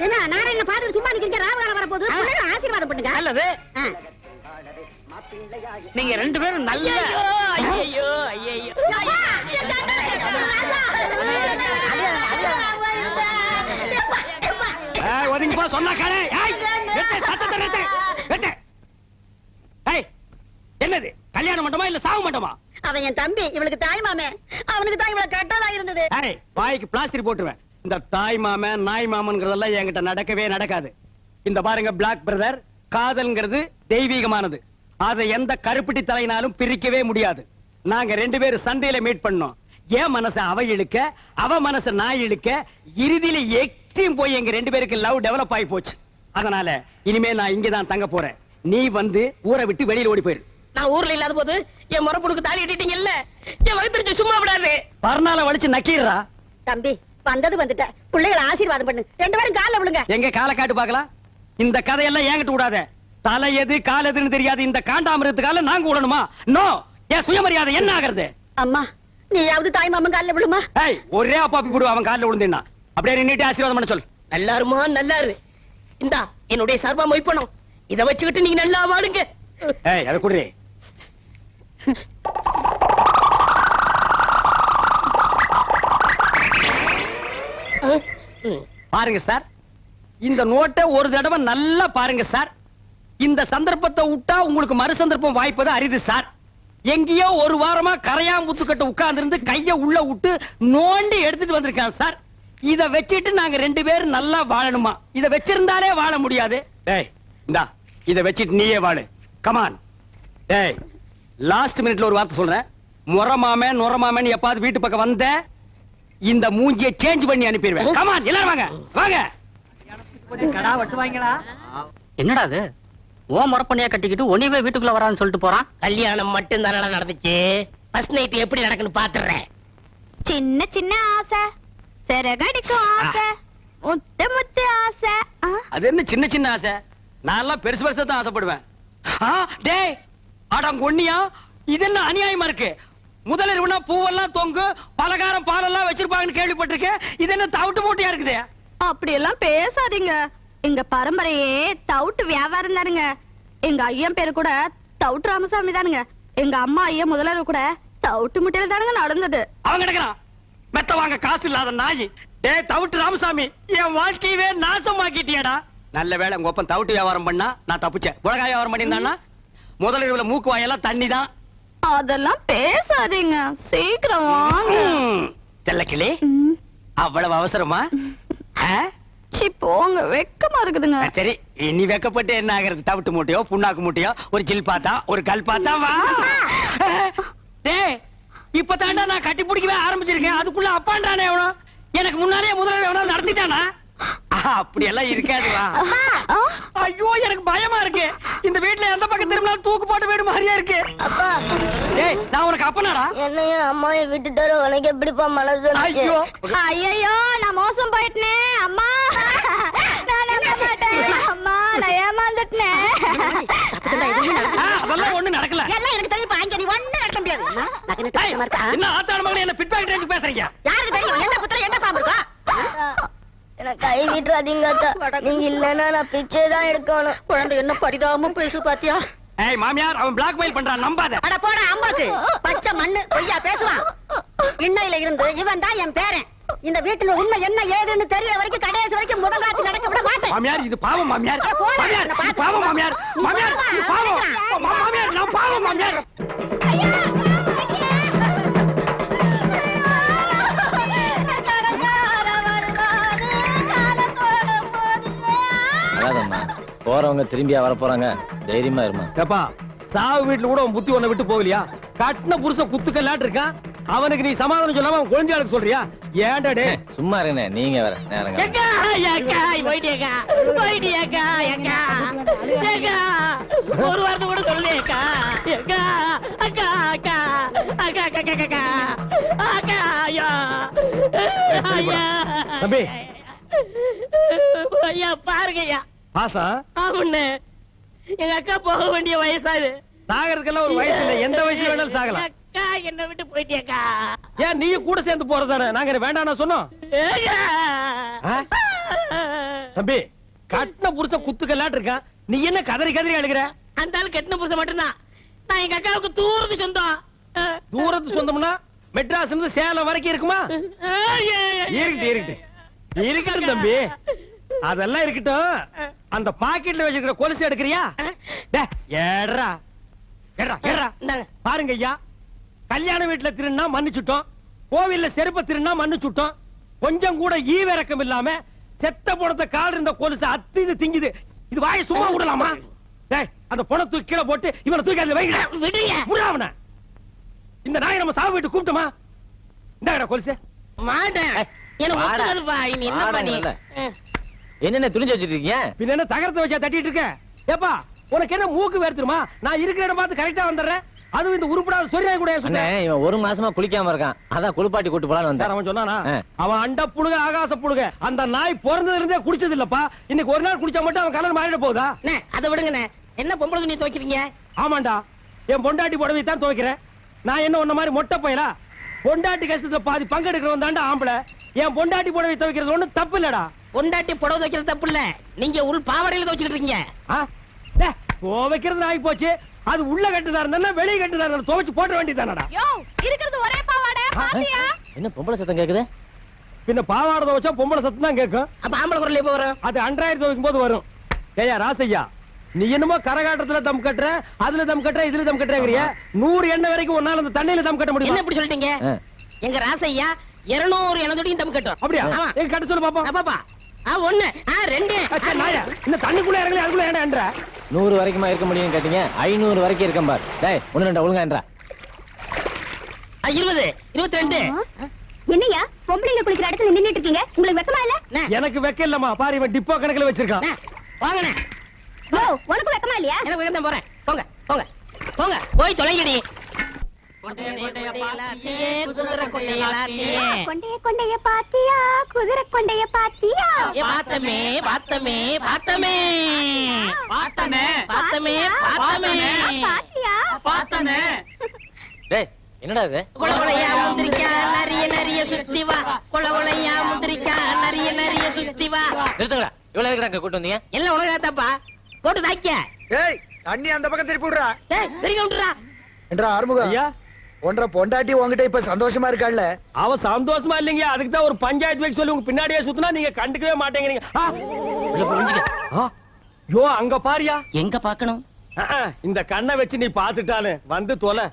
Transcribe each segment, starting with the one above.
என்ன நாராயண பாத்துட்டு சும்மா நிக்கிறீங்க? ராவகாலம் வரப்போகுது, பிள்ளைகளை ஆசீர்வாதம் பண்ணுங்க. நல்லது. நீங்க ரெண்டு பேரும் நல்ல ஐயோ ஐயோ ஒதுங்கி போ சொன்னா காலே. என்னது கல்யாண மண்டபமா இல்ல சாவு மண்டபமா? அவன் என் தம்பி, இவளுக்கு தாய் மாமே. அவனுக்கு தான் இவள கட்டதா இருந்தது. வாய்க்கு பிளாஸ்டிக் போட்டுருவேன். இந்த தாய் மாமன் நாய் மாமன்ங்கிறதெல்லாம் என்கிட்ட நடக்கவே நடக்காது. இந்த பாருங்க பிளாக் பிரதர், காதல்ங்கிறது தெய்வீகமானது. அதை எந்த கருப்பிட்டி தலையினாலும் பிரிக்கவே முடியாது. நாங்க ரெண்டு பேரும் சந்தையில மீட் பண்ணோம். என் மனச அவ இழுக்க, அவ மனச நான் இழுக்க, இறுதியில எக்ஸ்ட்ரீம் போய் எங்க ரெண்டு பேருக்கு லவ் டெவலப் ஆகி போச்சு. அதனால இனிமே நான் இங்கதான் தங்க போறேன். நீ வந்து ஊரை விட்டு வெளியில ஓடி போயிரு. நான் ஊர்ல இல்லாத போது என் முறப்புனுக்கு தாலி கட்டிட்டீங்கல்ல, என் வயிற்று சும்மா விடாது. பர்னால வலிச்சு நக்கீரா. தம்பி வந்தது வந்துட்ட, பிள்ளைகளை ஆசீர்வாதம் பண்ணு. ரெண்டு பேரும் கால்ல விழுங்க. எங்க காலை காட்டு பாக்கலாம். இந்த கதையெல்லாம் ஏங்கிட்டு விடாத. தலை எது கால் எதுன்னு தெரியாது இந்த காண்டாமிரத்துக்கால நாங்க விடணுமா? நோ. என் சுயமரியாதை என்ன ஆகிறது? அம்மா நீயாவது தாய் மாமன் கால்ல விழுமா? ஒரே அப்பாப்பி கூட அவன் காலில் விழுந்தா அப்படியே நின்னுட்டு ஆசீர்வாதம் பண்ண சொல். நல்லாருமா நல்லாரு. இந்தா என்னுடைய சர்வா மொய்ப்பணும். இத வச்சுக்கிட்டு நீங்க நல்லா வாடுங்க. அதை குடுறே. பாருங்க சார், இந்த நோட்டை ஒரு தடவை நல்லா பாருங்க சார். இந்த சந்தர்ப்பத்தை விட்டா உங்களுக்கு மறு சந்தர்ப்பம் வாய்ப்பது அரிது சார். எங்கேயோ ஒரு வாரமா கரையாம்புத்துக்கிட்ட உட்கார்ந்து இருந்து கைய உள்ள விட்டு நோண்டி எடுத்துட்டு வந்திருக்கான் சார். இத வச்சிட்டு நாங்க ரெண்டு பேரும் நல்லா வாழணுமா? இத வச்சிருந்தாலே வாழ முடியாது. டேய் இந்தா இத வச்சிட்டு நீயே வாழு. கமான். டேய் லாஸ்ட் மினிட்ல ஒரு வார்த்தை சொல்றேன். முறமாமே நுறமாமேன்னு எப்பாவது வீட்டு பக்கம் வந்த இந்த மூஞ்சியை சேஞ்ச் பண்ணி அனுப்பிடுவேன். கமான் எல்லாரும் வாங்க வாங்க. கடா வெட்டுவாங்களா? என்னடா அது? ஓ முறப்பண்ணியா கட்டிக்கிட்டு ஒனிவே வீட்டுக்குள்ள வரான்னு சொல்லிட்டு போறான். கல்யாணம் மட்டும் தானடா நடந்துச்சு. ஃபர்ஸ்ட் நைட் எப்படி நடக்குன்னு பாத்துறேன். சின்ன சின்ன ஆசை, சிறகடிக்கும் ஆசை, முத்து முத்து ஆசை. அது என்ன சின்ன சின்ன ஆசை? நான் எல்லாம் பெருசு பெருசா தான் ஆசைப்படுவேன். டேய் அடங்கொன்னியா, இது என்ன அநியாயமா இருக்கு? முதலிரவுனா பூவெல்லாம் தொங்கு, பலகாரம் பாலெல்லாம் வச்சிருப்பாங்கன்னு கேள்விப்பட்டிருக்கேன். இது என்ன தவிட்டு மூட்டையா இருக்குது? அப்படி எல்லாம் பேசாதீங்க. எங்க பரம்பரையே தவுட்டு வியாபாரம் தானுங்க. எங்க ஐயன் பேரு கூட தவுட்டு ராமசாமி தானுங்க. எங்க அம்மா ஐயா முதலரு கூட தவுட்டு முட்டையில தானுங்க நடந்தது. அவன் கிடக்குறான் மெத்த வாங்க காசு இல்லாத நாய். டேய் தவுட்டு ராமசாமி, என் வாழ்க்கையவே நாசமாக்கிட்டியடா. நல்ல வேளை உங்க ஒப்பன் தவுட்டு வியாபாரம் பண்ணா நான் தப்பிச்சேன். உலக வியாபாரம் பண்ணியிருந்தான்னா முதலிரவுல மூக்கு வாயெல்லாம் தண்ணி தான். அதெல்லாம் பேசாதீங்க, சீக்கிரம் வாங்க. தெல்லக்கிளி, அவ்வளவு அவசரமா? போங்க, வெக்கமா இருக்குதுங்க. சரி நீ வெக்கப்பட்டு என்ன ஆகிறது? தவிட்டு மூட்டையோ புண்ணாக்கு மூட்டையோ ஒரு ஜில் பாத்தா ஒரு கல் பாத்தா வா. டேய் இப்பதாண்டா நான் கட்டி பிடிக்கவே ஆரம்பிச்சிருக்கேன். அதுக்குள்ள அப்பான்றானே எவனோ எனக்கு முன்னாலே முதல்ல எவனோ நடத்திட்டானா? அப்படி எல்லாம் இருக்காது வா. ஐயோ எனக்கு பயமா இருக்கு. இந்த வீட்டுல எந்த பக்கம் திரும்பினாலும் தூக்கு போட்டு வீடு மாதிரியா இருக்கு. அப்பா டேய் நான் உனக்கு அப்பனாடா? என்னையும் அம்மாவை விட்டுட்டாரு, உனக்கு எப்படிப்பா மனசு? ஐயோ ஐயோ நான் மோசம் போயிட்டேன். அம்மா நான் நம்ப மாட்டேன். அம்மா நான் ஏமாந்துட்டேன். அதெல்லாம் ஒண்ணு நடக்கல. எல்லாம் எனக்கு தெரியும். அங்க நீ ஒண்ணு நடக்க முடியாது. என்ன ஆத்தாட மகளே என்ன பிட் பாக்கெட் பேசுறீங்க? யாருக்கு தெரியும் என்ன புத்திர என்ன பாம்பு இருக்கா? எனக்கு கை விட்டுறாதீங்க. நீங்க இல்லன்னா நான் பிச்சை தான் எடுக்கணும். குழந்தை என்ன பரிதாபமா பேசு பாத்தியா? ஏய் மாமியார், அவன் பிளாக்மெயில் பண்றான், நம்பாத. அட போடா அம்பாக்கு பச்சை மண்ணு பொய்யா பேசுவான். இன்னையில இருந்து இவன் தான் என் பேரன். இந்த வீட்டுல உண்மை என்ன ஏதுன்னு தெரியற வரைக்கும் கடைசி வரைக்கும் முதல் ராத்திரி நடக்க விட மாட்டேன். மாமியார் இது பாவம் மாமியார். மாமியார் இது பாவம் மாமியார். மாமியார் இது பாவம். மாமியார் நான் பாவம் மாமியார். போறவங்க திரும்பியா வர போறாங்க, தைரியமா இருமா. ஏப்பா சாவு வீட்டுல கூட புத்தி ஒண்ணு விட்டு போகலையா? கட்டின புருஷ குத்துக்கல்லாட்டு இருக்கான். அவனுக்கு நீ சமாதானம் சொல்லாம அவன் குழந்தையாளுக்கு சொல்றியா? ஏன்டா டே சும்மா இருங்க, நீங்க வேற நேரங்க. ஒரு வாரத்தை கூட சொல்லேக்கா. தம்பி ஐயா பாருங்கய்யா. பாசா ஆமாண்ணே, எங்க அக்கா போக வேண்டிய வயசாது. சாகறதுக்கெல்லாம் ஒரு வயசு இல்ல, எந்த வயசுல வேணாலும் சாகலாம். அக்கா என்ன விட்டு போயிட்டியக்கா. ஏன் நீ கூட சேர்ந்து போறதானே? நாங்க வேண்டாம் சொன்னோம். தம்பி கட்டின புருஷ குத்துக்கல்லாட்டு இருக்கான், நீ என்ன கதறி கதறி அழுகிற? அந்த ஆள் கட்டின புருஷன் மட்டும்தான். நான் எங்க அக்காவுக்கு தூரத்து சொந்தம். தூரத்து சொந்தம்னா மெட்ராஸ் இருந்து சேலம் வரைக்கும் இருக்குமா? இருக்கட்டும் தம்பி, அதெல்லாம் இருக்கட்டும். அந்த பாக்கெட்ல வச்சிருக்கிற கொலுசு எடுக்கிறியா? ஏறா ஏறா ஏறா. பாருங்க ஐயா, கல்யாண வீட்டுல திருநா மன்னிச்சுட்டோம், கோவில்ல செருப்ப திருநா மன்னிச்சுட்டோம். கொஞ்சம் கூட ஈவிரக்கம் இல்லாம செத்த பணத்தை கால் இருந்த கொலுசு அத்திது திங்குது. இது வாயை சும்மா விடலாமா? அந்த பணத்தை கீழே போட்டு இவனை தூக்கி அதுல வைங்க. விடுங்க. இந்த நாயை நம்ம சாவு வீட்டு கூப்பிட்டோமா? இந்த கொலுசு மாட்டேன். என்னென்ன துணிஞ்சு வச்சிருக்கீங்க? பின்ன என்ன தகரத்தை வச்சா தட்டிட்டு இருக்க? ஏப்பா உனக்கு என்ன மூக்கு வேர்த்துருமா? நான் இருக்கிற இடம் பார்த்து கரெக்டா வந்துடுறேன். அதுவும் இந்த உருப்படாத சொரியாய் கூட இவன் ஒரு மாசமா குளிக்காம இருக்கான், அதான் குளிப்பாட்டி கூட்டு போலான்னு வந்தேன். அவன் சொன்னானா? அவன் அண்ட புழுக ஆகாச புழுக. அந்த நாய் பிறந்ததுல இருந்தே குடிச்சது இல்லப்பா. இன்னைக்கு ஒரு நாள் குடிச்சா மட்டும் அவன் கலர் மாறிட போகுதா? அதை விடுங்கண்ணே. என்ன பொம்பளை துணி துவைக்கிறீங்க? ஆமாண்டா, என் பொண்டாட்டி புடவை தான் துவைக்கிறேன். நான் என்ன உன்ன மாதிரி மொட்டை போயலா? பொண்டாட்டி கஷ்டத்துல பாதி பங்கெடுக்கிறவன் தாண்டா ஆம்பளை. என் பொண்டாட்டி புடவை துவைக்கிறது ஒண்ணும் தப்பு இல்லடா. பொண்டாட்டி புடவை துவைக்கிறது தப்பு இல்ல, நீங்க உள் பாவாடையில துவைச்சிட்டு இருக்கீங்க. துவைக்கிறது ஆகி போச்சு. அது உள்ள கட்டுதா இருந்தா வெளியே கட்டுதா இருந்தா துவைச்சு போட வேண்டியதானடா. இருக்கிறது ஒரே பாவாடை பாத்தியா? என்ன பொம்பளை சத்தம் கேக்குது? பின்ன பாவாடை துவைச்சா பொம்பளை சத்தம் தான் கேட்கும். அப்ப ஆம்பளை குரல் எப்ப வரும்? அது அன்றாயிரம் துவைக்கும் போது வரும். ஏயா ராசையா, நீ என்னமோ கரகாட்டத்துல தம் கட்டுற, அதுல தம் கட்டுற, இதுல தம் கட்டுறங்கறிய. 100 எண்ணெய் வரைக்கும் ஒன்னால அந்த தண்ணியில தம் கட்ட முடியும். என்ன இப்படி சொல்லிட்டீங்க? எங்க ராசையா 200 எண்ணெய் தம் கட்டும். அப்படியா? எங்க கட்ட சொல்லு பாப்போம். பாப்பா 1 2 நாயா இந்த தண்ணிக்குள்ள இறங்கல அதுக்குள்ள ஏன்டா? 100 வரைக்குமா இருக்க முடியும் கேட்டீங்க? 500 வரைக்கும் இருக்கேன் பார். டேய் 1 2 ஒழுங்கா என்றா. 20 22. என்னையா பொம்பளைங்க குளிக்கிற இடத்துல நின்னுட்டு இருக்கீங்க? உங்களுக்கு வெக்கமா இல்ல? எனக்கு வெக்க இல்லம்மா. பாரு இவன் டிப்போ கணக்குல வச்சிருக்கான். வாங்கண்ணே. ஓ உனக்கு வெக்கமா இல்லையா? எனக்கு வெக்கம் போறேன். போங்க போங்க போங்க போய் தொலைங்கடி. குதிரை கொண்டைய பாத்தியா? குதிரை கொண்டைய பாத்தியா? பார்த்தமே பார்த்தமே பார்த்தமே பார்த்தமே பார்த்தமே பார்த்தமே பாத்தியா? பார்த்தமே. டேய் என்னடா இது? கொலகொலையா முந்திரிக்கா நரிய நரிய சுத்தி வா. கொலகொலையா முந்திரிக்கா நரிய நரிய சுத்தி வா. நிறுத்துங்கடா. இவ்வளவு இருக்கிறாங்க கூட்டு வந்தீங்க? எல்லாம் உனக்கு தாப்பா. போட்டு தாய்க்க. ஏய் தண்ணி அந்த பக்கம் திருப்பி விடுறா. ஏய் பெரிய விட்டுறா. என்றா ஆறுமுகம், ஐயா ஒன்றரை பொண்டாட்டி உங்ககிட்ட இப்ப சந்தோஷமா இருக்காள்ல? அவ சந்தோஷமா இல்லைங்க. அதுக்கு தான் ஒரு பஞ்சாயத்து வைக்க சொல்லி உங்க பின்னாடியே சுத்தினா நீங்க கண்டுக்கவே மாட்டேங்கிறீங்க. யோ அங்க பாரியா. எங்க பாக்கணும்? இந்த கண்ணை வச்சு நீ பாத்துட்டானு வந்து தொலை.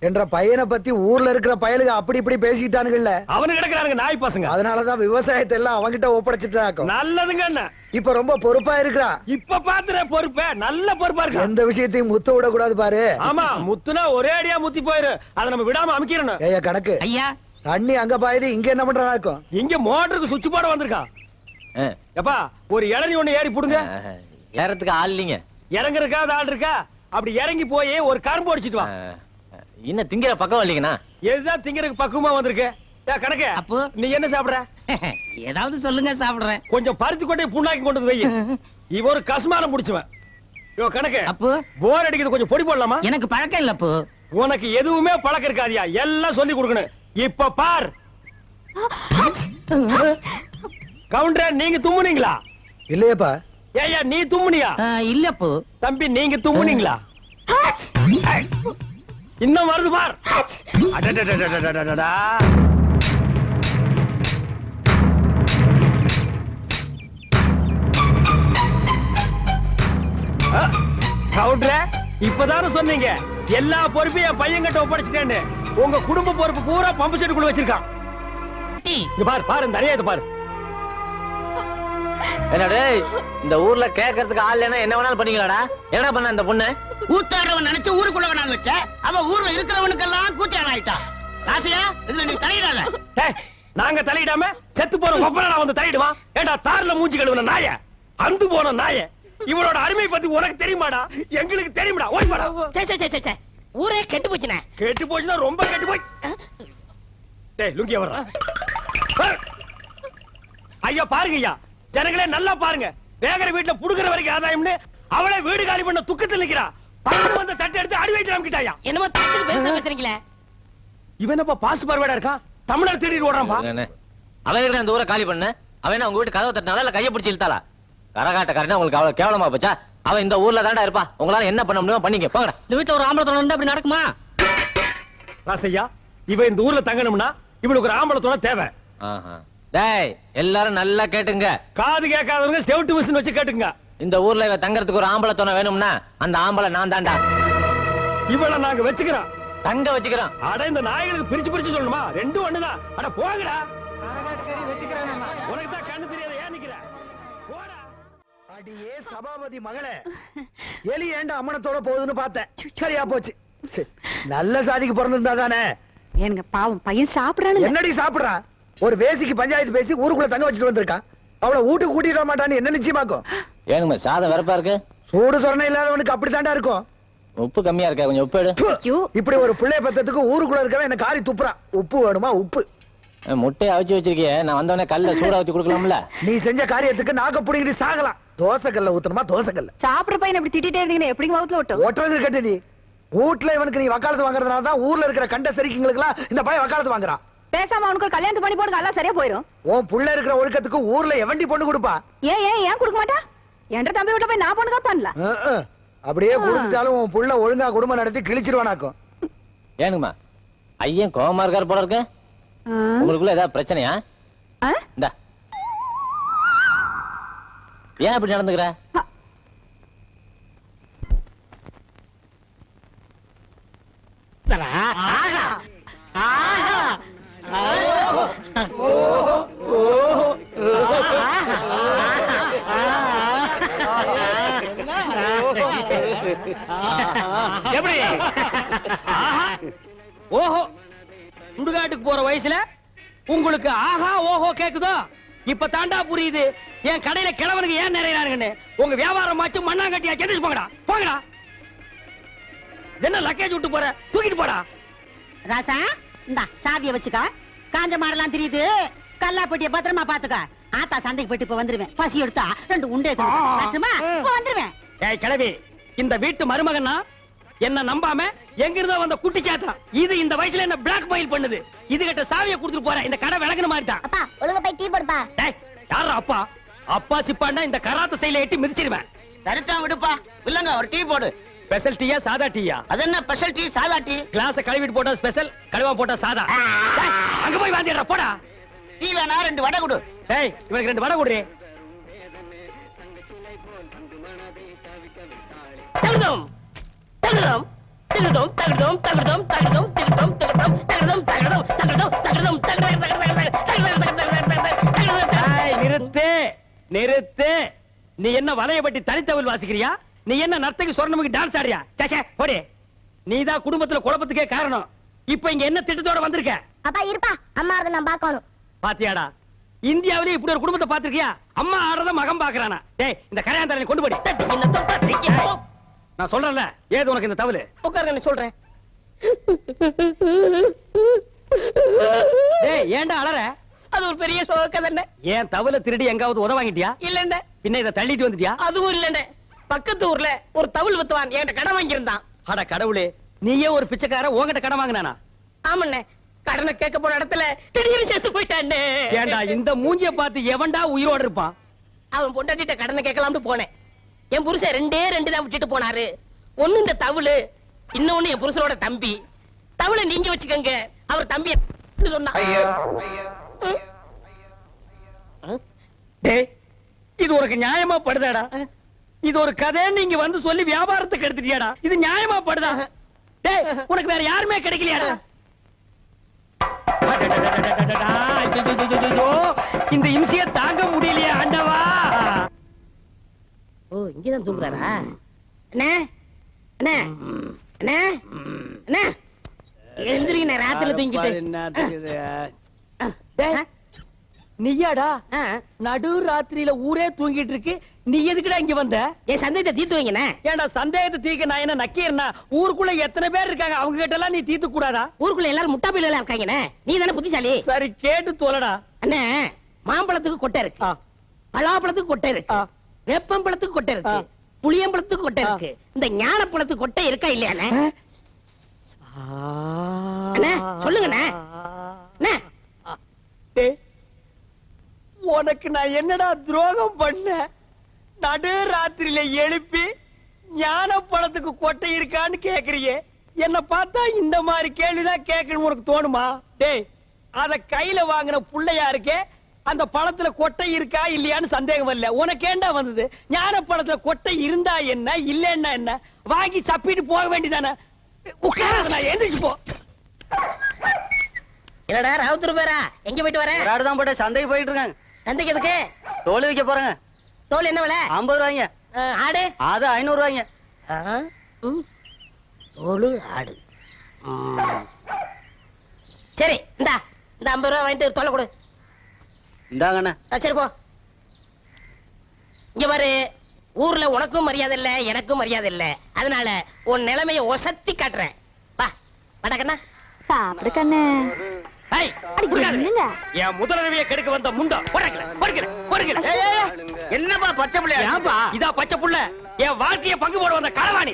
என்ற பையனை பத்தி ஊர்ல இருக்கிற பயலுக அப்படி இப்படி பேசிட்டானுங்கல்ல, அவனு கிடக்குறானுங்க நாய் பசங்க. அதனாலதான் விவசாயத்தை எல்லாம் அவங்கிட்ட ஒப்படைச்சிட்டாக்கும். நல்லதுங்க அண்ணா. இப்ப ரொம்ப பொறுப்பா இருக்கிறா. இப்ப பாத்துற பொறுப்ப நல்ல பொறுப்பா இருக்கு. எந்த விஷயத்தையும் முத்த விட கூடாது பாரு. ஆமா முத்துனா ஒரே அடியா முத்தி போயிரு. அதை நம்ம விடாம அமைக்கிறோம். ஏயா கணக்கு ஐயா தண்ணி அங்க பாயுது, இங்க என்ன பண்றாக்கும்? இங்க மோட்டருக்கு சுவிட்ச் போட வந்திருக்கான். எப்பா ஒரு இளநீ ஒண்ணு ஏறி புடுங்க. ஏறதுக்கு ஆள் இல்லைங்க. இறங்குறதுக்காவது ஆள் இருக்கா? அப்படி இறங்கி போய் ஒரு கரும்பு அடிச்சிட்டு வா. இன்னும் திங்கிற பக்கம் இல்லைங்கண்ணா. எதுதான் திங்கிறதுக்கு பக்குவமா வந்திருக்கு. கணக்கு அப்போ நீ என்ன சாப்பிடுற? ஏதாவது சொல்லுங்க சாப்பிடுறேன். கொஞ்சம் பருத்தி கொட்டை புண்ணாக்கி கொண்டு வை. இவ ஒரு கஸ்மாரம் முடிச்சுவன். யோ கணக்கு அப்போ போர் அடிக்குது, கொஞ்சம் பொடி போடலாமா? எனக்கு பழக்கம் இல்ல. அப்போ உனக்கு எதுவுமே பழக்கம் இருக்காதியா, எல்லாம் சொல்லி கொடுக்கணும். இப்ப பார் கவுண்டர், நீங்க தும்முனீங்களா? இல்லையப்பா. ஏயா நீ தும்முனியா? இல்ல. அப்போ தம்பி நீங்க தும்முனீங்களா? இன்னும் வருது பார். அடடடடடடடடா. கவுண்டர் இப்பதானே சொன்னீங்க எல்லா பொறுப்பையும் என் பையன் கிட்ட ஒப்படைச்சிட்டேன்னு. உங்க குடும்ப பொறுப்பு பூரா பம்பு செட்டுக்குள்ள வச்சிருக்கான். இங்க பாரு பாரு நிறைய இது பாரு. என்னடா இந்த ஊர்ல கேட்கறதுக்கு ஆள் இல்லைன்னா என்ன வேணாலும் பண்ணீங்களாடா? என்ன பண்ண அந்த பொண்ணு? கூத்தாடுறவன் நினைச்சு ஊருக்குள்ள வேணாலும் வச்ச அவன் ஊர்ல இருக்கிறவனுக்கெல்லாம் கூத்தியான் ஆயிட்டா. ராசியா இதுல நீ தலையிடாத. நாங்க தலையிடாம செத்து போற ஒப்பனா வந்து தலையிடுவான். ஏண்டா தார்ல மூஞ்சி கழுவுன நாய, அந்து போன நாய, இவனோட அருமை பத்தி உனக்கு தெரியுமாடா? எங்களுக்கு தெரியுமாடா? ஓய் மாடா. ஊரே கெட்டு போச்சுனே. கெட்டு போச்சுன்னா ரொம்ப கெட்டு போய். டேய் லுங்கிய வர்றா. ஐயா பாருங்க ஐயா, ஜனங்களே நல்லா பாருங்க. வேகர வீட்டுல புடுகிற வரைக்கும் ஆதாயம்னு அவளே வீடு காலி பண்ண துக்கத்தில் நிக்கிறா. பக்கத்துல வந்து தட்டை எடுத்து அடி வைத்து நமக்கிட்டாயா. என்னமோ தட்டுக்கு பேசுறீங்களே. இவன் என்னப்பா பாஸ்ட் பார்வேடா இருக்கான்? தமிழர் தேடி ஓடுறான்பா. அவன் இருக்கிற அந்த ஊரை காலி பண்ண அவன் அவங்க வீட்டு கதவை தட்டினால இல்ல கையை பிடிச்சி இழுத்தாளா? கரகாட்டக்காரனா உங்களுக்கு அவ்வளவு கேவலமா போச்சா? அவன் இந்த ஊர்ல தாண்டா இருப்பா. உங்களால என்ன பண்ண முடியுமோ பண்ணிக்க போங்கடா. இந்த வீட்டுல ஒரு ஆம்பளை துணை அப்படி நடக்குமா? ராசையா, இவ இந்த ஊர்ல தங்கணும்னா இவளுக்கு ஒரு ஆம்பளை துணை தேவை. டேய் எல்லாரும் நல்லா கேட்டுங்க. காது கேட்காதவங்க செவுட்டு மிஷின் வச்சு கேட்டுங்க. இந்த ஊர்ல இவ தங்கறதுக்கு ஒரு ஆம்பளை துணை வேணும்னா அந்த ஆம்பளை நான் தாண்டா. இவள நாங்க வச்சுக்கிறோம். தங்க வச்சுக்கிறோம். அட இந்த நாய்களுக்கு பிரிச்சு சொல்லணுமா? ரெண்டும் ஒண்ணுதான். அட போங்கடா. உனக்கு தான் கண்ணு தெரியாத ஏன் நிக்கிற? போடா. அடியே சபாபதி மகளே, எலி ஏண்டா அம்மனத்தோட போகுதுன்னு பார்த்தேன். சரியா போச்சு. நல்ல சாதிக்கு பிறந்திருந்தா தானே. எனக்கு பாவம் பையன் சாப்பிடறானு. என்னடி சாப்பிடுறான்? ஒரு வேசிக்கு பஞ்சாயத்து பேசி ஊருக்குள்ள தங்க வச்சுட்டு வந்திருக்கான். அவளை வீட்டுக்கு கூட்டிட்டு வர மாட்டான்னு என்ன நிச்சயமாக்கும்? ஏனுங்க சாதம் வெறப்பா இருக்கு? சூடு சொரணை இல்லாதவனுக்கு அப்படித்தாண்டா இருக்கும். உப்பு கம்மியா இருக்கா? கொஞ்சம் உப்பு எடு. இப்படி ஒரு பிள்ளை பத்தத்துக்கு ஊருக்குள்ள இருக்கவன் என்ன காரி துப்புறான். உப்பு வேணுமா? உப்பு. முட்டையை அவிச்சு வச்சிருக்கிய, நான் வந்தவனே கல்ல சூடா ஊத்தி கொடுக்கலாம்ல? நீ செஞ்ச காரியத்துக்கு நாக்க புடிங்கிட்டு சாகலாம். தோசை கல்ல ஊத்தணுமா? தோசை கல்ல. சாப்பிடுற பையன் அப்படி திட்டிட்டே இருந்தீங்கன்னா எப்படி வகுத்துல ஓட்டும்? ஒட்டுறது கட்டு. நீ வீட்டுல இவனுக்கு நீ வக்காலத்து வாங்குறதுனால தான் ஊர்ல இருக்கிற கண்ட சரிக்குங்களுக்கு எல்லாம் இந்த பையன் வக்காலத்து வாங்குறான். பேசாம அவனுக்கு ஒரு கல்யாணம் பண்ணி போடுங்க, எல்லாம் சரியா போயிரும். உன் புள்ள இருக்கிற ஒழுக்கத்துக்கு ஊர்ல எவண்டி பொண்ணு கொடுப்பா? ஏன் கொடுக்க மாட்டா? என்ற தம்பி விட்ட போய் நான் பொண்ணுக்கா பண்ணல. அப்படியே கொடுத்துட்டாலும் உன் புள்ள ஒழுங்கா குடும்பம் நடத்தி கிழிச்சிருவானாக்கும். ஏனுங்கம்மா ஐயன் கோவமா இருக்காரு போல இருக்கு. உங்களுக்குள்ள ஏதாவது பிரச்சனையா? இந்தா ஏன் அப்படி நடந்துக்கிற? எப்படி? ஓஹோ, சுடுகாட்டுக்கு போற வயசுல உங்களுக்கு ஆஹா ஓஹோ கேக்குதோ? இப்ப தாண்டா புரியுது என் கடையில கிழவனுக்கு ஏன் நிறையறானுங்கன்னு. உங்க வியாபாரம் ஆச்சு மண்ணாங்கட்டியா செஞ்சு போங்கடா. போங்கடா. என்ன லக்கேஜ் விட்டு போற? தூக்கிட்டு போடா. ராசா இந்தா சாவிய வச்சுக்க. காஞ்ச மாடலாம் தெரியுது. கல்லா பெட்டிய பத்திரமா பாத்துக்க. ஆத்தா சந்தைக்கு போயிட்டு இப்ப வந்துருவேன். பசி எடுத்தா 2 உண்டே வந்துருவேன். ஏய் கிழவி, இந்த வீட்டு மருமகன்னா என்ன நம்பாம எங்க இருந்தோ வந்த குட்டி சாத்தா. இது இந்த வயசுல என்ன பிளாக் மெயில் பண்ணுது. இது கிட்ட சாவியை கொடுத்துட்டு போறேன். இந்த கடை விளக்குன மாதிரி தான். அப்பா ஒழுங்கா போய் டீ போடுப்பா. டேய் யாரா அப்பா? அப்பா சிப்பாண்டா இந்த கராத்த சைல எட்டி மிதிச்சிடுவேன். சரிட்டா விடுப்பா. இல்லங்க ஒரு டீ போடு. ஸ்பெஷல் டீயா சாதா டீயா? அது என்ன ஸ்பெஷல் டீ சாதா டீ? கிளாஸ் கழுவிட்டு போட்டா ஸ்பெஷல், கழுவா போட்டா சாதா. டேய், அங்க போய் வாந்திடுறா போடா. டீ வேணா 2 வடை கொடு. டேய் இவனுக்கு 2 வடை கொடு. தகுதம் தகுதம் தகுதம் தகுதம் தகுதம் தகுதம் தகுதம் தகுதம் தகுதம் தகுதம் தகுதம் டேய் நிறுத்து நிறுத்து. நீ என்ன வலைய பட்டி தனித்தவள் வாசிக்கிறியா? நீ என்ன நர்த்தகி சொர்ணமுக்கு டான்ஸ் ஆடுறியா? சே போடி. நீதான் குடும்பத்துல குழப்பத்துக்கே காரணம். இப்ப இங்க என்ன திட்டத்தோட வந்திருக்க? அப்பா இருப்பா, அம்மா அதை நான் பார்க்கணும். பாத்தியாடா, இந்தியாவிலே இப்படி ஒரு குடும்பத்தை பாத்திருக்கியா? அம்மா ஆடுறத மகன் பாக்குறானா? டேய் இந்த கரையாந்தரனை கொண்டு போடி. நான் சொல்றேன்ல, ஏது உனக்கு இந்த தவளு? உட்காருங்க சொல்றேன். டேய் ஏன்டா அலற? அது ஒரு பெரிய சோக தானே. ஏன் தவளை திருடி எங்காவது உத வாங்கிட்டியா? இல்லண்ணே. பின்ன இத தள்ளிட்டு வந்துட்டியா? அதுவும் இல்லண்ணே. பக்கத்து ஊர்ல ஒரு தவுள் வித்துவான் என்கிட்ட கடன் வாங்கியிருந்தான். அட கடவுளே, நீயே ஒரு பிச்சைக்கார உன்கிட்ட கடன் வாங்கினானா? ஆமண்ணே, கடனை கேட்க போன இடத்துல திடீர்னு செத்து போயிட்டானே. ஏண்டா இந்த மூஞ்சிய பார்த்து எவன்டா உயிரோட இருப்பான்? அவன் பொண்டாட்டிட்ட கடனை கேட்கலாம்னு போனேன். என் புருஷன் 2 தான் விட்டுட்டு போனாரு. ஒண்ணு இந்த தவுளு, இன்னொன்னு என் புருஷனோட தம்பி. தவுளை நீங்க வச்சுக்கங்க, அவர் தம்பி சொன்னா. டேய் இது உனக்கு நியாயமா படுதாடா? இது ஒரு கதை நீங்க வந்து சொல்லி வியாபாரத்துக்கு எடுத்துட்டியாடா? இது நியாயமா படுதா? டேய் உனக்கு வேற யாருமே கிடைக்கலையாடா? இந்த இம்சைய தாங்க முடியலையே ஆண்டவா. ஓ இங்கதான் தூங்குறாரா? அண்ணே அண்ணே அண்ணே அண்ணே எழுந்திருக்கீங்க, ராத்திரில தூங்கிட்டு. நீயாடா நடு ராத்திரியில ஊரே தூங்கிட்டு இருக்கு, நீ எதுக்குடா இங்க வந்த? என் சந்தேகத்தை தீர்த்து வைங்கண்ணே. ஏன்டா சந்தேகத்தை தீர்க்க நான் என்ன நக்கீரனா? ஊருக்குள்ள எத்தனை பேர் இருக்காங்க, அவங்க கிட்ட எல்லாம் நீ தீர்த்து கூடாதா? ஊருக்குள்ள எல்லாரும் முட்டா பையில இருக்காங்கண்ணே. நீ தானே புத்திசாலி. சரி கேட்டு தோலடா. அண்ணே மாம்பழத்துக்கு கொட்டை இருக்கு, பலாப்பழத்துக்கு கொட்டை இருக்கு, வேப்பம்பழத்துக்கு கொட்டை இருக்கு, புளியம்பழத்துக்கு கொட்டை இருக்கு. இந்த ஞானப்பழத்துக்கு கொட்டை இருக்கா இல்லையாண்ணே? அண்ணே சொல்லுங்கண்ணே. உனக்கு நான் என்னடா துரோகம் பண்ண? நடு ராத்திரியில எழுப்பி ஞான பழத்துக்கு கொட்டை இருக்கான்னு கேக்குறியே, என்ன பார்த்தா இந்த மாதிரி கேள்விதான் கேட்கணும் உனக்கு தோணுமா? டேய், அத கையில வாங்கின புள்ளையா இருக்கே, அந்த பழத்துல கொட்டை இருக்கா இல்லையான்னு சந்தேகம் வரல. உனக்கு ஏண்டா வந்தது? ஞான பழத்துல கொட்டை இருந்தா என்ன, இல்லன்னா என்ன, வாங்கி சப்பிட்டு போக வேண்டியதானே. உட்கார, எந்திரிச்சு போ. என்னடா ராவுத்தர் பேரா, எங்க போயிட்டு வர? ஒரு ஆடு தான் போட்டு சந்தைக்கு போயிட்டு இருக்காங்க. சந்தைக்கு எதுக்கு? தோல் விற்க போறாங்க. தோல் என்ன விலை? 50 ரூபாய்ங்க. ஆடு அது 500 ரூபாய்ங்க. தோல் ஆடு. சரி, இந்த 50 ரூபா வாங்கிட்டு தோலை கொடு. இந்தாங்கண்ணே. சரி போ. இங்க பாரு, ஊர்ல உனக்கும் மரியாதை இல்ல, எனக்கும் மரியாதை இல்ல. அதனால உன் நிலைமைய ஒசத்தி காட்டுறேன். வா வடக்கண்ணா. சாப்பிடு கண்ணு. ஏய், உட்காரு. என் முதலரவியை கெடுக்க வந்த முண்டம். என்னப்பா பச்சை பிள்ளையா? இதா பச்சை புள்ள, என் வாழ்க்கைய பங்கு போட வந்த களவாணி.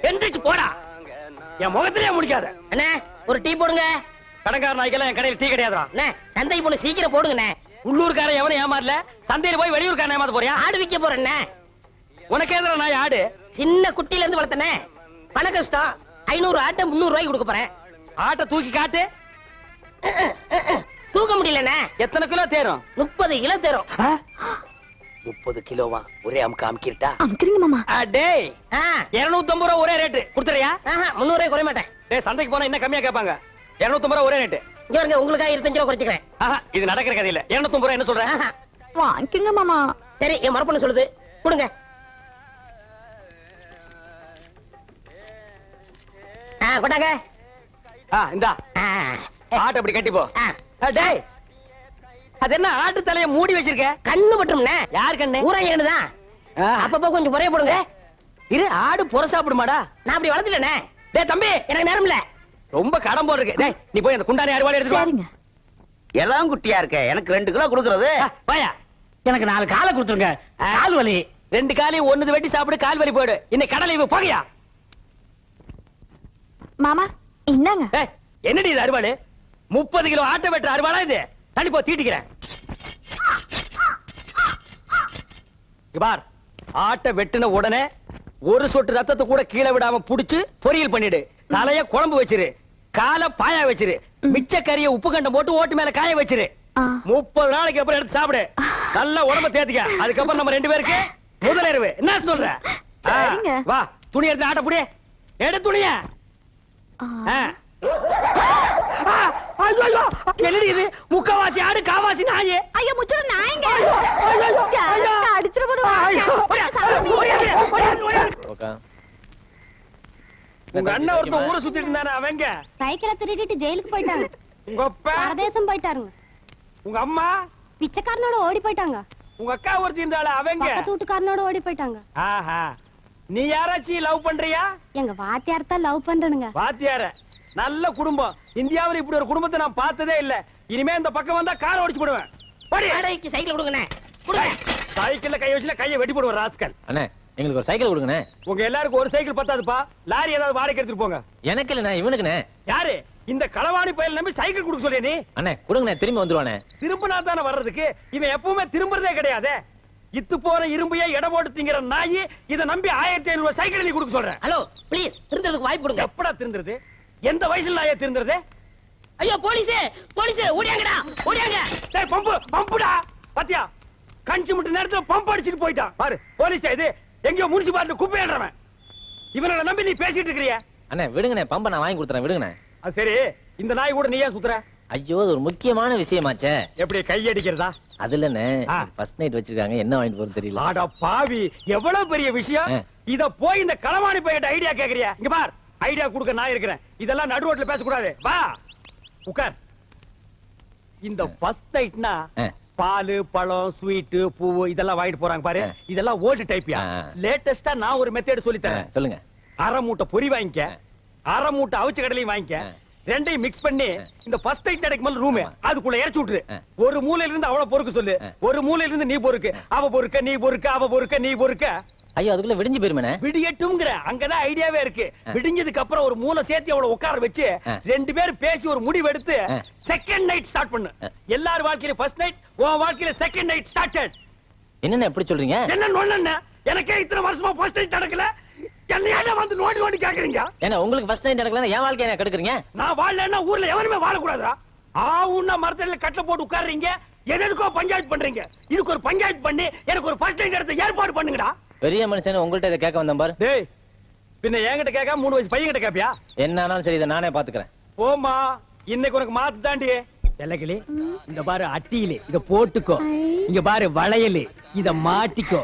எந்திரிச்சு போடா. என் முகத்திலே முடிக்காத. அண்ணே, ஒரு டீ போடுங்க. கடங்கார நாய்க்கெல்லாம் என் கடையில் டீ கிடையாதுடா. அண்ணே, சந்தைக்கு போன சீக்கிரம் போடுங்கண்ணே. உள்ளூர்காரன் எவனும் ஏமாறல, சந்தையில போய் வெளியூர்காரன் ஏமாத்த போறியா? ஆடு விக்க போறேண்ணே. உனக்கு எதிர நாய் ஆடு? சின்ன குட்டில இருந்து வளர்த்தனே, பண கஷ்டம். 500 ஆட்டை 300 ரூபாய்க்கு கொடுக்க போறேன். ஆட்டை தூக்கி காட்டு. தூக்க முடியலண்ணே. எத்தனை கிலோ தேரும்? 30 கிலோ தரும். 30 கிலோவா? ஒரே அமுக்கு அமுக்கிட்டா? அமுக்குறீங்க மாமா. டேய், 250 ரூபா ஒரே ரேட்டு கொடுத்துறியா? 300 ரூபாய் குறைய மாட்டேன். டேய், சந்தைக்கு போனா இன்னும் கம்மியா கேட்பாங்க. 250 ரூபா ஒரே ரேட்டு. இங்க வருங்க, உங்களுக்காக 25 ரூபா குறைச்சிக்கிறேன். இது நடக்கிற கதையில 250 ரூபா என்ன சொல்ற? வாங்கிக்கங்க மாமா. சரி, என் மரப்பண்ண சொல்லுது, கொடுங்க. கொட்டாங்க. இந்தா ஆட்டை அப்படி கட்டி போ. டேய், அது என்ன ஆட்டு தலைய மூடி வச்சிருக்க? கண்ணு பட்டும்ண்ணே. யார் கண்ணு? ஊராங்க தான். அப்பப்போ கொஞ்சம் குறைய போடுங்க. இரு, ஆடு புற சாப்பிடுமாடா? நான் அப்படி வளர்த்துட்டேனே. டேய் தம்பி, எனக்கு நேரம் இல்ல, ரொம்ப கடன் போல் இருக்கு. டேய், நீ போய் அந்த குண்டானி அறுவாளை எடுத்து வா. சரிங்க. எல்லாம் குட்டியா இருக்க, எனக்கு 2 கிலோ கொடுக்கறது. வாயா. எனக்கு 4 காலை கொடுத்துருங்க. கால் வலி. 2 காலையும் ஒண்ணுது வெட்டி சாப்பிடு, கால் வலி போயிடு. இன்னைக்கு கடலை இவ போகையா? மாமா இந்தாங்க. என்னடி இது அறுவாளு? 30 கிலோ ஆட்டை வெட்டுற அறுவாளா இது? தள்ளி போ, தீட்டிக்கிறேன். பார், ஆட்டை வெட்டின உடனே ஒரு சொட்டு ரத்தத்தை கூட கீழே விடாம புடிச்சு பொரியல் பண்ணிடு. தலைய குழம்பு வச்சிரு, காலை பாயா வச்சிரு, மிச்ச கறிய உப்பு கண்டம் போட்டு ஓட்டு மேல காய வச்சிரு. 30 நாளைக்கு அப்புறம் எடுத்து சாப்பிடு. நல்லா உடம்ப தேத்திக்க. அதுக்கப்புறம் நம்ம 2 பேருக்கு முதலிரவு. என்ன சொல்ற? சரிங்க. வா, துணி எடுத்து ஆட்ட புடி. எடு துணிய. என்னடி இது? முக்கவாசி ஆடு, காவாசி நாயே. ஐயோ முச்சுற நாயங்க. ஐயோ, அடிச்சிர போது. உங்க அண்ணன் ஒருத்தன் ஊரை சுத்திட்டு இருந்தானே, அவங்க சைக்கிளை திருடிட்டு ஜெயிலுக்கு போயிட்டாங்க. உங்க அப்பா, பரதேசம் போயிட்டாருங்க. உங்க அம்மா, பிச்சைக்காரனோட ஓடி போயிட்டாங்க. உங்க அக்கா ஒருத்தி இருந்தால, அவங்க பக்கத்து வீட்டுக்காரனோட ஓடி போயிட்டாங்க. ஆஹா, நீ யாராச்சும் லவ் பண்றியா? எங்க வாத்தியார் தான் லவ் பண்றனுங்க. வாத்தியார? நல்ல குடும்பம். இந்தியாவில் இப்படி ஒரு குடும்பத்தை நான் பார்த்ததே இல்ல. இனிமே இந்த பக்கம் வந்தா காரை ஓடிச்சு போடுவேன். வாடகைக்கு சைக்கிள் கொடுங்கண்ணே. கொடுங்க. சைக்கிள்ல கை வச்சுல கையை வெட்டி போடுவேன் ராஸ்கல். அண்ணே, எங்களுக்கு ஒரு சைக்கிள் கொடுங்கண்ணே. உங்க எல்லாருக்கும் ஒரு சைக்கிள் பத்தாதுப்பா. லாரி ஏதாவது வாடகை எடுத்துட்டு போங்க. எனக்கு இல்லண்ணே, இவனுக்குண்ணே. யாரு இந்த களவாணி பயல் நம்பி சைக்கிள் கொடுக்க சொல்லிய நீ? அண்ணே கொடுங்கண்ணே, திரும்பி வந்துருவானே. திரும்பினா தானே வர்றதுக்கு. இவன் எப்பவுமே திரும்புறதே கிடையாது. இத்து போற இரும்பையே எடை போட்டு திங்கிற நாயி இதை நம்பி 1500 ரூபாய் சைக்கிள் நீ கொடுக்க சொல்றேன். ஹலோ ப்ளீஸ், திருந்ததுக்கு வாய்ப்பு கொடுங்க. எப்படா திருந்துறது? எந்த வயசுல நாயே திருந்துறது? ஐயோ போலீஸ், போலீஸ் ஓடியாங்கடா, ஓடியாங்க. டேய், பம்புடா. பாத்தியா, கஞ்சி முட்டு நேரத்துல பம்ப் அடிச்சிட்டு போயிட்டான் பாரு. போலீஸ் இது எங்கயோ முனிசிபாலிட்டி குப்பை ஏறவன். இவனை நம்பி நீ பேசிட்டு இருக்கறியா? அண்ணே விடுங்கண்ணே, பம்ப நான் வாங்கி கொடுத்துறேன், விடுங்கண்ணே. அது சரி, இந்த நாய் கூட நீ ஏன் சுத்துற? ஐயோ, அது ஒரு முக்கியமான விஷயமாச்சே. எப்படி கை அடிக்கிறதா? அது இல்லண்ணே, ஃபர்ஸ்ட் நைட் வச்சிருக்காங்க, என்ன வாங்கிட்டு போறது தெரியல. ஆடா பாவி, எவ்வளவு பெரிய விஷயம். இத போய் இந்த களவாணி பையட்ட ஐடியா கேக்குறியா? இங்க பார், ஐடியா கொடுக்க நான் இருக்கிறேன். இதெல்லாம் நடு ரோட்ல பேசக்கூடாது. வா உட்கார். இந்த ஃபர்ஸ்ட் நைட்னா பால், பழம், ஸ்வீட், பூ இதெல்லாம் வாங்கிட்டு போறாங்க பாரு. இதெல்லாம் ஓல்டு டைப்யா. லேட்டஸ்டா நான் ஒரு மெத்தட் சொல்லி தரேன். சொல்லுங்க. அரை மூட்டை பொரி வாங்கிக்க, அரை மூட்டை அவிச்ச கடலையும் வாங்கிக்க. ரெண்டையும் மிக்ஸ் பண்ணி இந்த ஃபர்ஸ்ட் நைட் நடக்கும் ரூம் அதுக்குள்ள இறச்சி விட்டுரு. ஒரு மூலையில இருந்து அவள பொறுக்க சொல்லு, ஒரு மூலையில இருந்து நீ பொறுக்கு. அவ பொறுக்க, நீ பொறுக்க, அவ பொறுக்க, நீ பொறுக்க. ஐயோ, அதுக்குள்ள விடிஞ்சு போயிருமே. விடியட்டும்ங்கற அங்கதான் ஐடியாவே இருக்கு. விடிஞ்சதுக்கு அப்புறம் ஒரு மூளை சேர்த்து அவளை உட்கார வச்சு 2 பேரும் பேசி ஒரு முடிவு எடுத்து செகண்ட் நைட் ஸ்டார்ட் பண்ணு. எல்லார் வாழ்க்கையில ஃபர்ஸ்ட் நைட், உன் வாழ்க்கையில செகண்ட் நைட் ஸ்டார்டட். என்னென்ன எப்படி சொல்றீங்க? என்ன நோண்ண எனக்கே இத்தனை வருஷமா ஃபர்ஸ்ட் டைம் நடக்கல, என்னையால வந்து நோண்டி நோண்டி கேக்குறீங்க? ஏன்னா உங்களுக்கு ஃபர்ஸ்ட் டைம் நடக்கலன்னா என் வாழ்க்கைய என்ன கெடுக்குறீங்க? நான் வாழலன்னா ஊர்ல எவனுமே வாழக்கூடாதுடா. உன்ன மரத்தடியில கட்டல போட்டு உட்கார்றீங்க, எதுக்கோ பஞ்சாயத்து பண்றீங்க. இதுக்கு ஒரு பஞ்சாயத்து பண்ணி எனக்கு ஒரு ஃபர்ஸ்ட் டைம் எடுத்து ஏற்பாடு பண்ணுங்கடா. பெரிய மனுஷன் உங்கள்ட்ட இதை கேட்க வந்தேன் பாரு. டேய், பின்ன என்கிட்ட கேட்காம 3 வயசு பையன் கிட்ட கேப்பியா? என்ன ஆனாலும் சரி, இதை நானே பாத்துக்கிறேன். போமா, இன்னைக்கு உனக்கு மாத்து தாண்டி. செல்லக்கிளி, இந்த பாரு அட்டியில இத போட்டுக்கோ. இங்க பாரு வளையல், இத மாட்டிக்கோ.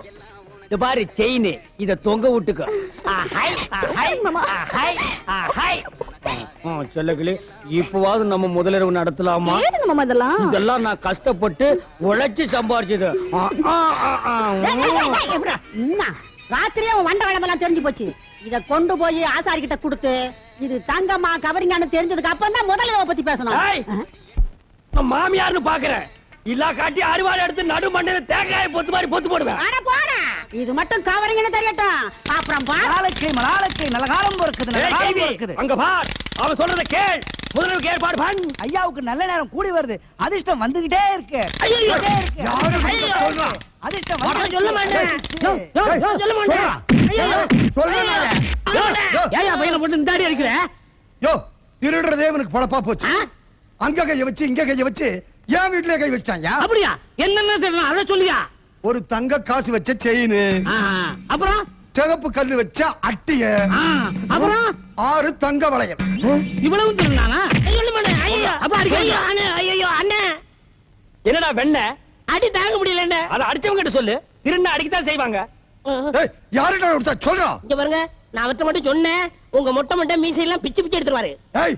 இந்த பாரு செயின், இத தொங்க விட்டுக்கோ. செல்லக்கிளி, இப்பவாவது நம்ம முதலிரவு நடத்தலாமா? ஏனுங்க மாமா இதெல்லாம்? இதெல்லாம் நான் கஷ்டப்பட்டு உழைச்சு சம்பாரிச்சது. ராத்திரியே உன் வண்ட வளமெல்லாம் தெரிஞ்சு போச்சு. இத கொண்டு போய் ஆசாரி கிட்ட கொடுத்து இது தங்கம்மா கவரிங்கான்னு தெரிஞ்சதுக்கு அப்புறம் தான் முதல்ல பத்தி பேசணும். மாமியார்னு பாக்குறேன், இல்லா காட்டி அறுவாள் எடுத்து நடு மண்ணில தேங்காய பொத்து மாதிரி பொத்து போடுவேன். அட போடா, இது மட்டும் கவரிங்னு தெரியட்டும், அப்புறம் நாளைக்கு நல்ல காலம் பொறுக்குது, நல்ல காலம் பொறுக்குது. அங்க பார், அவன் சொல்றத கேள். முதல்ல ஏற்பாடு பண்ணு. ஐயாவுக்கு நல்ல நேரம் கூடி வருது, அதிர்ஷ்டம் வந்துகிட்டே இருக்கு. ஐயோ, அதிர்ஷ்டம் சொல்ல மாட்டேன். சொல்ல மாட்டேன். ஏயா பையனை போட்டு இந்த அடி அடிக்கிற? யோ, திருடுறதே இவனுக்கு பொழப்பா போச்சு. அங்க கைய வச்சு இங்க கைய வச்சு என் வீட்டுல கை வச்சான். அப்படியா? என்னென்ன தெரியல அத சொல்லியா? ஒரு தங்க காசு வச்ச செயின், அப்புறம் சிவப்பு கல்லு வச்ச அட்டிய, அப்புறம் 6 தங்க வளையல். இவ்வளவு திருநானா? சொல்ல மாட்டேன். ஐயோ, அப்ப அடிக்க. ஐயோ, அண்ணே, ஐயோ, அண்ணே, என்னடா வெண்ண? அடி தாங்க முடியல. அத அடிச்சவங்க கிட்ட சொல்லு, திருண்ண அடிக்கத்தான் செய்வாங்க. யாருடா கொடுத்தா சொல்றா? இங்க பாருங்க, நான் அவர்ட்ட மட்டும் சொன்னேன், உங்க மொட்டை மொட்டை மீசை எல்லாம் பிச்சு பிச்சு எடுத்துருவாரு. ஏய்,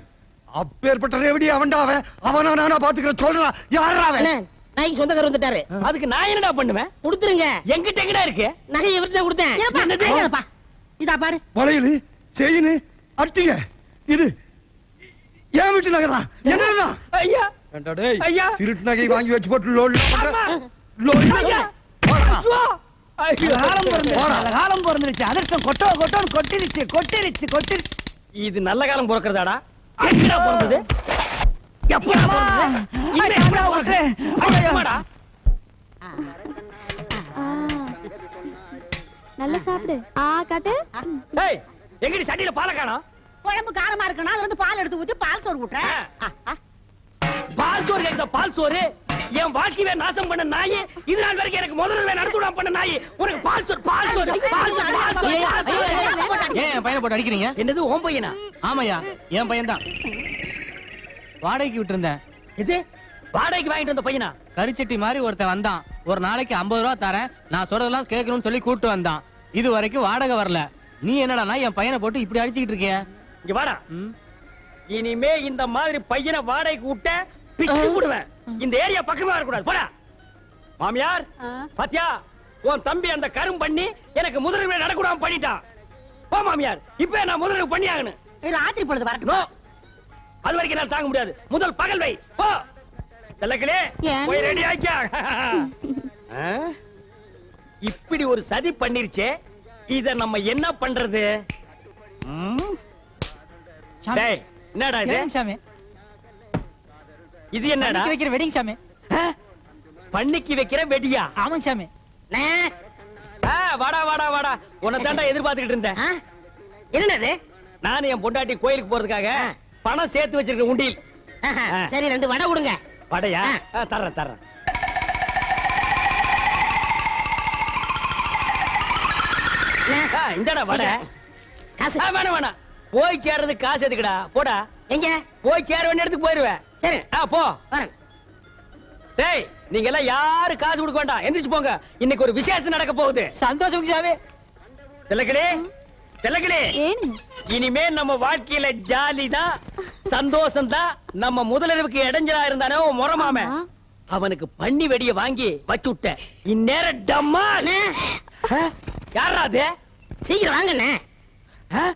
அப்பேற்பட்ட ரேவடி அவன்டாவே, அவனா நானா பாத்துக்கிற சொல்றா. யாரா அவன்? அண்ணே, நாய்க்கு சொந்தக்காரர் வந்துட்டாரு. அதுக்கு நான் என்னடா பண்ணுவேன்? கொடுத்துருங்க. எங்கிட்ட எங்கடா இருக்கு? நகை இவர்கிட்ட கொடுத்தேன். என்னப்பா இதா பாரு. வளையல், செயின், அட்டிய, இது என் வீட்டு நகை தான். என்னடா? ஐயா, ஐயா, திருட்டு நகை வாங்கி வச்சு போட்டு லோன் லோன். ஐயா, காலம் பிறந்துருச்சு, அதிர்ஷ்டம் கொட்டோன்னு கொட்டிருச்சு. இது நல்ல காலம் பிறக்கிறதாடா? எங்கடா பிறந்தது? எப்படா பிறந்தது? இது எப்படா பிறந்தது? ஐயம்மாடா. நல்லா சாப்பிடு. காட்டு. டேய், எங்கடி சட்டியில பாலை காணோம்? குழம்பு காரமா இருக்குன்னா அதுல இருந்து பால் எடுத்து ஊத்தி பால் சோறு ஊட்டுறேன். பால் சோறு கேக்குதா? பால் சோறு என் வாழ்க்கையை நாசம் பண்ண நாயே, இது நாள் வரைக்கும் எனக்கு முதல்ல நடத்துடாம பண்ண நாயே, உனக்கு பால் சோறு பால் சோறு பால் சோறு பால் சோறு. ஏன் என் பையனை போட்டு அடிக்கிறீங்க? என்னது உன் பையனா? ஆமாயா, என் பையன் தான். வாடகைக்கு விட்டு இருந்தேன். இது வாடகைக்கு வாங்கிட்டு வந்த பையனா? கரிச்சட்டி மாதிரி ஒருத்தன் வந்தான். ஒரு நாளைக்கு 50 ரூபா தரேன், நான் சொல்றதெல்லாம் கேட்கணும்னு சொல்லி கூட்டு வந்தான். இது வரைக்கும் வாடகை வரல. நீ என்னடா என் பையனை போட்டு இப்படி அடிச்சுக்கிட்டு இருக்கிய? இங்க வாடா, இனிமே இந்த மாதிரி பையனை வாடகைக்கு விட்ட பிச்சு விடுவேன். இந்த ஏரியா பக்கமே வரக்கூடாது. போடா. மாமியார் பாத்தியா, உன் தம்பி அந்த கரும் பண்ணி எனக்கு முதலில் நடக்கூடாம பண்ணிட்டான். போ மாமியார், இப்ப நான் முதலில் பண்ணி ஆகணும். ராத்திரி பொழுது வரட்டும். அது வரைக்கும் நான் தாங்க முடியாது. முதல் பகல் வை. போ செல்லக்கிளே, போய் ரெடி ஆக்கியா. இப்படி ஒரு சதி பண்ணிருச்சே, இத நம்ம என்ன பண்றது? டேய், என்னடா இது? இது என்னடா? வைக்கிற வெட்டிங் சாமி. பண்ணிக்கு வைக்கிற வெடியா? ஆமாங்க சாமி. வாடா வாடா வாடா, உன்னை தாண்டா எதிர்பார்த்துக்கிட்டு இருந்தேன். என்னது? நானும் என் பொண்டாட்டி கோயிலுக்கு போறதுக்காக பணம் சேர்த்து வச்சிருக்க உண்டியில். சரி, 2 வடை கொடுங்க. வடையா? தர்றேன். இந்தடா வடை. காசு வேணாம், போய் சேர்றது காசு எதுக்குடா? போடா. எங்க போய் சேர வேண்டிய இடத்துக்கு போயிருவேன். சரி, போ. வரேன். டேய், நீங்க எல்லாம் யாரு காசு கொடுக்க வேண்டாம், எந்திரிச்சு போங்க. இன்னைக்கு ஒரு விசேஷம் நடக்க போகுது. சந்தோஷம் சாமி. செல்லக்கிளே, இனிமே நம்ம வாழ்க்கையில ஜாலி தான், சந்தோஷம் தான். நம்ம முதலிரவுக்கு இடைஞ்சலா இருந்தானே முறமாம, அவனுக்கு பண்ணி வெடிய வாங்கி வச்சு விட்ட. இந்நேரம் டம்மா. யாரா அது? சீக்கிரம் வாங்கண்ணே.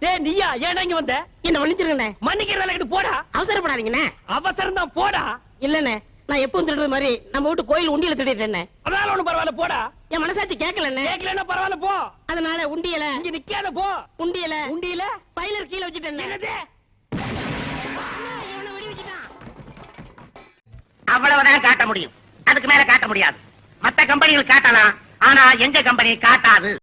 டேய், நீயா? ஏன் இங்க வந்த? என்ன மன்னிச்சிருங்கண்ணே. மன்னிக்கிற வேலைக்கு போடா. அவசரப்படாதீங்கண்ணே. அவசரம் தான், போடா. இல்லண்ணே, நான் எப்பவும் திருடுற மாதிரி நம்ம வீட்டு கோயில் உண்டியல திருடிட்டேன். அதனால ஒண்ணும் பரவாயில்ல, போடா. என் மனசாட்சி கேட்கலண்ணே. கேட்கலன்னா பரவாயில்ல, போ. அதனால உண்டியல இங்க நிக்காத, போ. உண்டியல பைலர் கீழே வச்சுட்டேன். அவ்வளவுதான் காட்ட முடியும், அதுக்கு மேல காட்ட முடியாது. மத்த கம்பெனிகள் காட்டலாம், ஆனா எங்க கம்பெனி காட்டாது.